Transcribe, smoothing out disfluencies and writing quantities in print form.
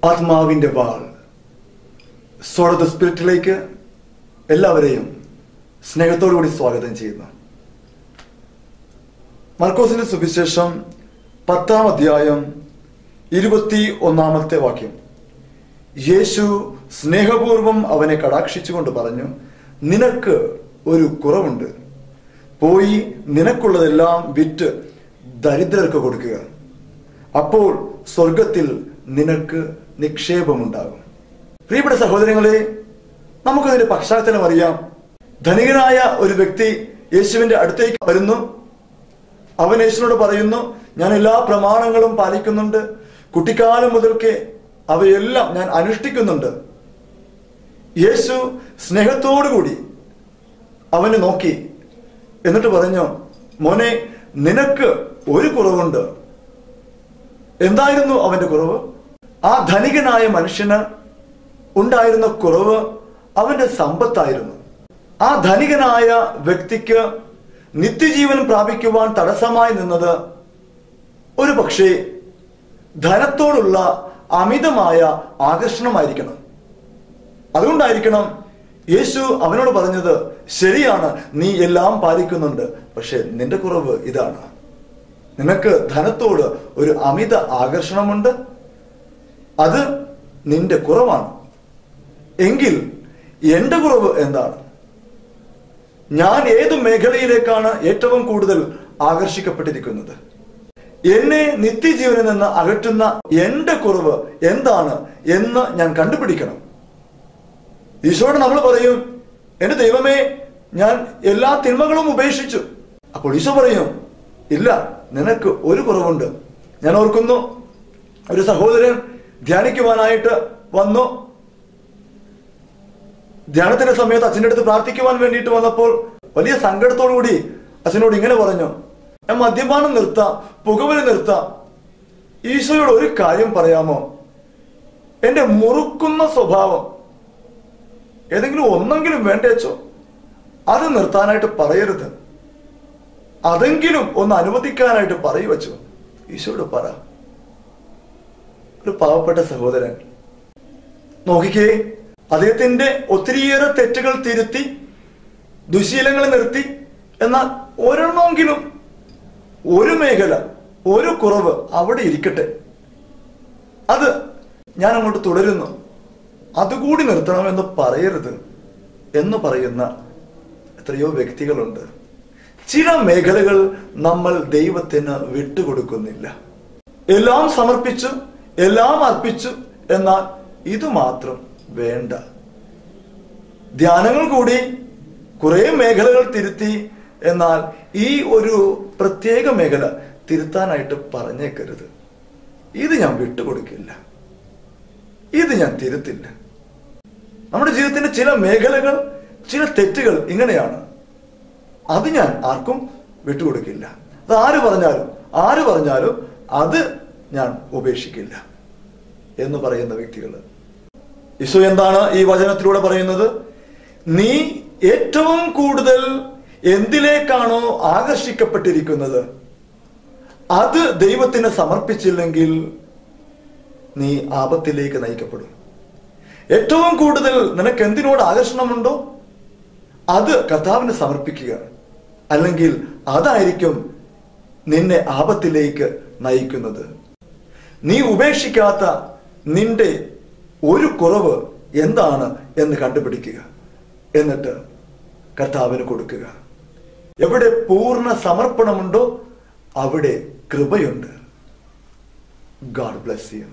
ആത്മാവിന്റെ വാൾ സോഡ് of the സ്പിരിറ്റിലേക്ക് എല്ലാവരെയും സ്നേഹത്തോടു കൂടി സ്വാഗതം ചെയ്യുന്നു. മർക്കോസിന്റെ സുവിശേഷം 10-ാം അധ്യായം 21-ാമത്തെ വാക്യം. യേശു സ്നേഹപൂർവം അവനെ കടാക്ഷിച്ചുകൊണ്ട് പറഞ്ഞു, നിനക്ക് ഒരു കുറവുണ്ട്. പോയി നിനക്കുള്ളതെല്ലാം വിറ്റ് ദരിദ്രർക്ക് കൊടുക്കുക. അപ്പോൾ സ്വർഗത്തിൽ നിനക്ക് നിക്ഷേപമുണ്ടാകും. പ്രിയപ്പെട്ട സഹോദരങ്ങളെ, നമുക്കതിന്റെ പശ്ചാത്തലം അറിയാം. ധനികനായ ഒരു വ്യക്തി യേശുവിന്റെ അടുത്തേക്ക് വരുന്നു. അവൻ യേശുവിനോട് പറയുന്നു, ഞാൻ എല്ലാ പ്രമാണങ്ങളും പാലിക്കുന്നുണ്ട്, കുട്ടിക്കാലം മുതൽക്ക് അവയെല്ലാം ഞാൻ അനുഷ്ഠിക്കുന്നുണ്ട്. യേശു സ്നേഹത്തോടുകൂടി അവനെ നോക്കി എന്നിട്ട് പറഞ്ഞു, മോനെ, നിനക്ക് ഒരു കുറവുണ്ട്. എന്തായിരുന്നു അവന്റെ കുറവ്? ആ ധനികനായ മനുഷ്യന് ഉണ്ടായിരുന്ന കുറവ് അവന്റെ സമ്പത്തായിരുന്നു. ആ ധനികനായ വ്യക്തിക്ക് നിത്യജീവൻ പ്രാപിക്കുവാൻ തടസ്സമായി നിന്നത് ഒരു പക്ഷേ ധനത്തോടുള്ള അമിതമായ ആകർഷണമായിരിക്കണം. അതുകൊണ്ടായിരിക്കണം യേശു അവനോട് പറഞ്ഞത്, ശരിയാണ്, നീ എല്ലാം പാലിക്കുന്നുണ്ട്, പക്ഷെ നിന്റെ കുറവ് ഇതാണ്. നിനക്ക് ധനത്തോട് ഒരു അമിത ആകർഷണമുണ്ട്, അത് നിന്റെ കുറവാണ്. എങ്കിൽ എന്റെ കുറവ് എന്താണ്? ഞാൻ ഏത് മേഖലയിലേക്കാണ് ഏറ്റവും കൂടുതൽ ആകർഷിക്കപ്പെട്ടിരിക്കുന്നത്? എന്നെ നിത്യജീവനിൽ നിന്ന് അകറ്റുന്ന എന്റെ കുറവ് എന്താണ് എന്ന് ഞാൻ കണ്ടുപിടിക്കണം. ഈശോയോട് നമ്മൾ പറയും, എന്റെ ദൈവമേ, ഞാൻ എല്ലാ തിന്മകളും ഉപേക്ഷിച്ചു. അപ്പോൾ ഈശോ പറയും, ഇല്ല, നിനക്ക് ഒരു കുറവുണ്ട്. ഞാൻ ഓർക്കുന്നു, ഒരു സഹോദരൻ ധ്യാനിക്കുവാനായിട്ട് വന്നു. ധ്യാനത്തിന്റെ സമയത്ത് അച്ഛൻ്റെ അടുത്ത് പ്രാർത്ഥിക്കുവാൻ വേണ്ടിയിട്ട് വന്നപ്പോൾ വലിയ സങ്കടത്തോടു കൂടി അച്ഛനോട് ഇങ്ങനെ പറഞ്ഞു, ഞാൻ മദ്യപാനം നിർത്താം, പുകവലി നിർത്താം. ഈശോയോട് ഒരു കാര്യം പറയാമോ? എന്റെ മുറുക്കുന്ന സ്വഭാവം ഏതെങ്കിലും ഒന്നെങ്കിലും വേണ്ടേച്ചോ, അത് നിർത്താനായിട്ട് പറയരുത്, അതെങ്കിലും ഒന്ന് അനുവദിക്കാനായിട്ട് പറയുവച്ചോ. ഈശോയോട് പറ. ഒരു പാവപ്പെട്ട സഹോദരൻ നോക്കിക്കേ, അദ്ദേഹത്തിന്റെ ഒത്തിരിയേറെ തെറ്റുകൾ തിരുത്തി, ദുശീലങ്ങൾ നിർത്തി, എന്നാൽ ഒരെണ്ണമെങ്കിലും, ഒരു മേഖല, ഒരു കുറവ് അവിടെ ഇരിക്കട്ടെ, അത് ഞാൻ അങ്ങോട്ട് തുടരുന്നു, അതുകൂടി നിർത്തണമെന്ന് പറയരുത് എന്ന് പറയുന്ന എത്രയോ വ്യക്തികളുണ്ട്. ചില മേഖലകൾ നമ്മൾ ദൈവത്തിന് വിട്ടുകൊടുക്കുന്നില്ല. എല്ലാം സമർപ്പിച്ചു, എല്ലാം അർപ്പിച്ചു, എന്നാൽ ഇത് മാത്രം വേണ്ട. ധ്യാനങ്ങൾ കൂടി, കുറെ മേഖലകൾ തിരുത്തി, എന്നാൽ ഈ ഒരു പ്രത്യേക മേഖല തിരുത്താനായിട്ട് പറഞ്ഞേക്കരുത്. ഇത് ഞാൻ വിട്ടുകൊടുക്കില്ല, ഇത് ഞാൻ തിരുത്തില്ല. നമ്മുടെ ജീവിതത്തിന്റെ ചില മേഖലകൾ, ചില തെറ്റുകൾ ഇങ്ങനെയാണ്, അത് ഞാൻ ആർക്കും വിട്ടുകൊടുക്കില്ല. അത് ആര് പറഞ്ഞാലും അത് ഞാൻ ഉപേക്ഷിക്കില്ല എന്ന് പറയുന്ന വ്യക്തികൾ. ഈശോ എന്താണ് ഈ വചനത്തിലൂടെ പറയുന്നത്? നീ ഏറ്റവും കൂടുതൽ എന്തിലേക്കാണോ ആകർഷിക്കപ്പെട്ടിരിക്കുന്നത്, അത് ദൈവത്തിന് സമർപ്പിച്ചില്ലെങ്കിൽ നീ ആപത്തിലേക്ക് നയിക്കപ്പെടും. ഏറ്റവും കൂടുതൽ നിനക്ക് എന്തിനോട് ആകർഷണമുണ്ടോ അത് കർത്താവിന് സമർപ്പിക്കുക, അല്ലെങ്കിൽ അതായിരിക്കും നിന്നെ ആപത്തിലേക്ക് നയിക്കുന്നത്. നീ ഉപേക്ഷിക്കാത്ത നിന്റെ ഒരു കുറവ് എന്താണ് എന്ന് കണ്ടുപിടിക്കുക, എന്നിട്ട് കർത്താവിന് കൊടുക്കുക. എവിടെ പൂർണ്ണ സമർപ്പണമുണ്ടോ അവിടെ കൃപയുണ്ട്. God bless you.